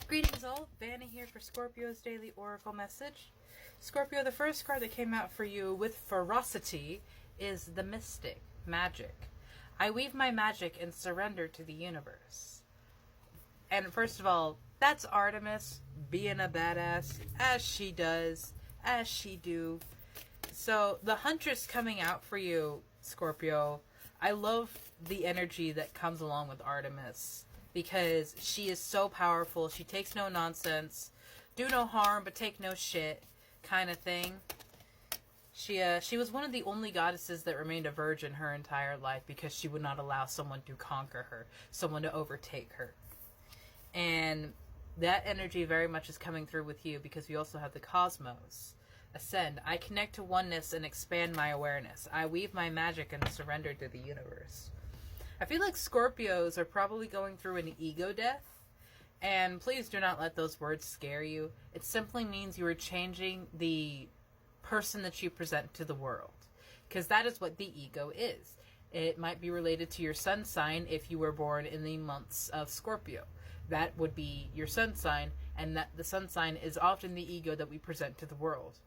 Greetings all, Vanna here for Scorpio's Daily Oracle Message. Scorpio, the first card that came out for you with ferocity is the Mystic, Magic. I weave my magic and surrender to the universe. And first of all, that's Artemis being a badass, as she does, as she do. So, the Huntress coming out for you, Scorpio, I love the energy that comes along with Artemis. Because she is so powerful. She takes no nonsense. Do no harm, but take no shit kind of thing. She was one of the only goddesses that remained a virgin her entire life because she would not allow someone to conquer her. Someone to overtake her. And that energy very much is coming through with you because we also have the cosmos. Ascend. I connect to oneness and expand my awareness. I weave my magic and surrender to the universe. I feel like Scorpios are probably going through an ego death, and please do not let those words scare you. It simply means you are changing the person that you present to the world, because that is what the ego is. It might be related to your sun sign if you were born in the months of Scorpio. That would be your sun sign, and that the sun sign is often the ego that we present to the world.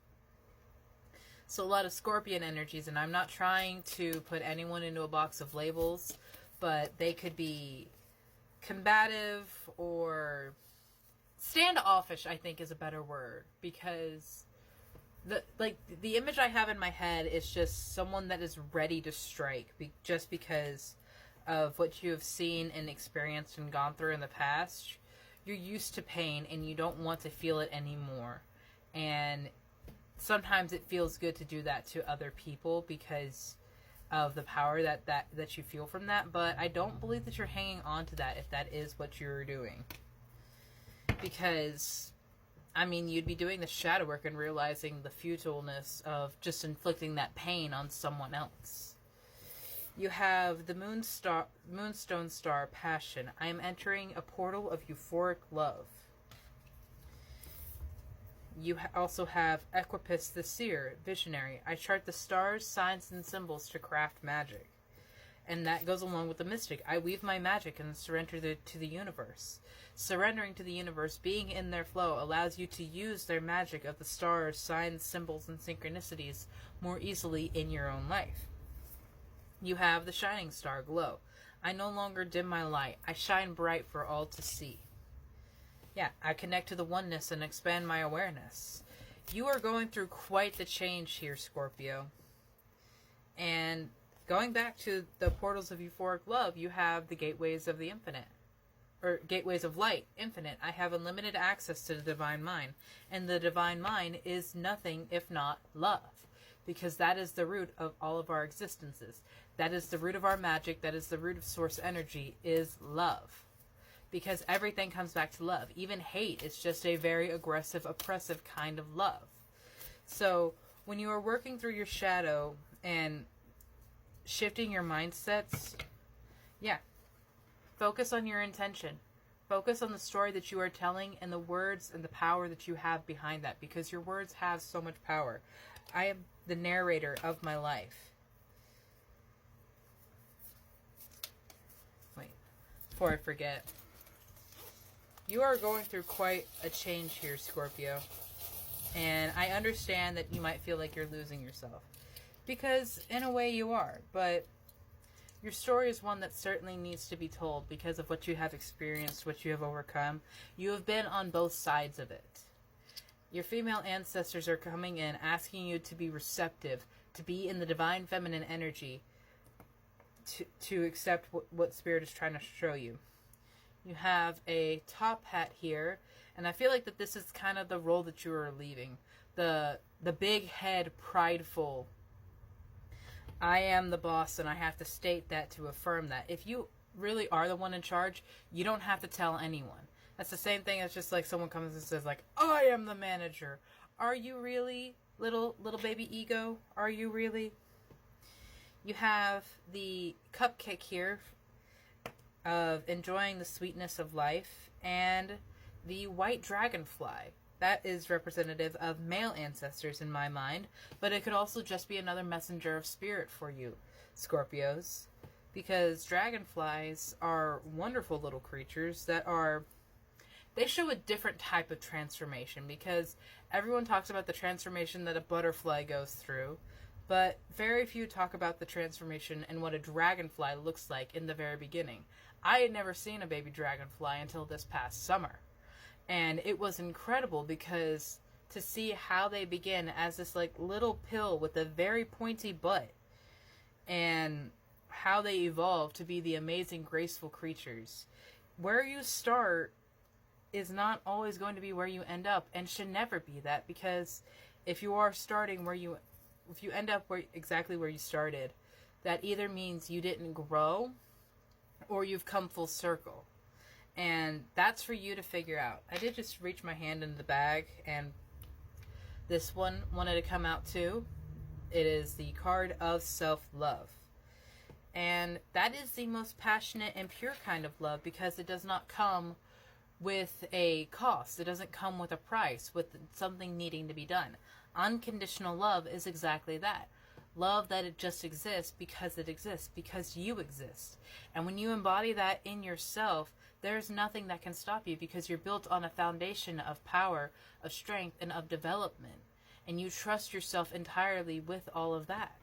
So a lot of Scorpion energies, and I'm not trying to put anyone into a box of labels, but they could be combative or standoffish, I think is a better word, because the image I have in my head is just someone that is ready to strike just because of what you have seen and experienced and gone through in the past. You're used to pain and you don't want to feel it anymore. And sometimes it feels good to do that to other people because of the power that you feel from that, but I don't believe that you're hanging on to that if that is what you're doing. Because, I mean, you'd be doing the shadow work and realizing the futileness of just inflicting that pain on someone else. You have the Moonstone Star, Passion. I am entering a portal of euphoric love. You also have Equipus the Seer, Visionary. I chart the stars, signs, and symbols to craft magic. And that goes along with the Mystic. I weave my magic and surrender to the universe. Surrendering to the universe, being in their flow, allows you to use their magic of the stars, signs, symbols, and synchronicities more easily in your own life. You have the Shining Star, Glow. I no longer dim my light. I shine bright for all to see. Yeah, I connect to the oneness and expand my awareness. You are going through quite the change here, Scorpio. And going back to the portals of euphoric love, you have the gateways of the infinite. Or gateways of light, infinite. I have unlimited access to the divine mind. And the divine mind is nothing if not love. Because that is the root of all of our existences. That is the root of our magic. That is the root of source energy, is love. Because everything comes back to love. Even hate is just a very aggressive, oppressive kind of love. So, when you are working through your shadow and shifting your mindsets, yeah, focus on your intention. Focus on the story that you are telling and the words and the power that you have behind that. Because your words have so much power. I am the narrator of my life. Wait, before I forget. You are going through quite a change here, Scorpio. And I understand that you might feel like you're losing yourself. Because, in a way, you are. But your story is one that certainly needs to be told because of what you have experienced, what you have overcome. You have been on both sides of it. Your female ancestors are coming in, asking you to be receptive, to be in the divine feminine energy, to accept what Spirit is trying to show you. You have a top hat here, and I feel like that this is kind of the role that you are leaving. The big head, prideful, I am the boss and I have to state that to affirm that. If you really are the one in charge, you don't have to tell anyone. That's the same thing as just like someone comes and says like, I am the manager. Are you really, little baby ego? Are you really? You have the cupcake here of enjoying the sweetness of life, and the white dragonfly. That is representative of male ancestors in my mind, but it could also just be another messenger of spirit for you, Scorpios, because dragonflies are wonderful little creatures that are they show a different type of transformation, because everyone talks about the transformation that a butterfly goes through, but very few talk about the transformation and what a dragonfly looks like in the very beginning. I had never seen a baby dragonfly until this past summer, and it was incredible because to see how they begin as this like little pill with a very pointy butt, and how they evolve to be the amazing, graceful creatures. Where you start is not always going to be where you end up, and should never be that, because if you are starting if you end up exactly where you started, that either means you didn't grow or you've come full circle. And that's for you to figure out. I did just reach my hand into the bag, and this one wanted to come out too. It is the card of self-love. And that is the most passionate and pure kind of love, because it does not come with a cost. It doesn't come with a price, with something needing to be done. Unconditional love is exactly that. Love that it just exists, because you exist. And when you embody that in yourself, there's nothing that can stop you, because you're built on a foundation of power, of strength, and of development. And you trust yourself entirely with all of that.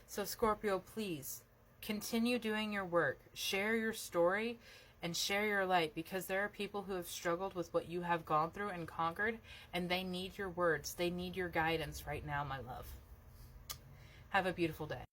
So Scorpio, please continue doing your work. Share your story and share your light, because there are people who have struggled with what you have gone through and conquered, and they need your words. They need your guidance right now, my love. Have a beautiful day.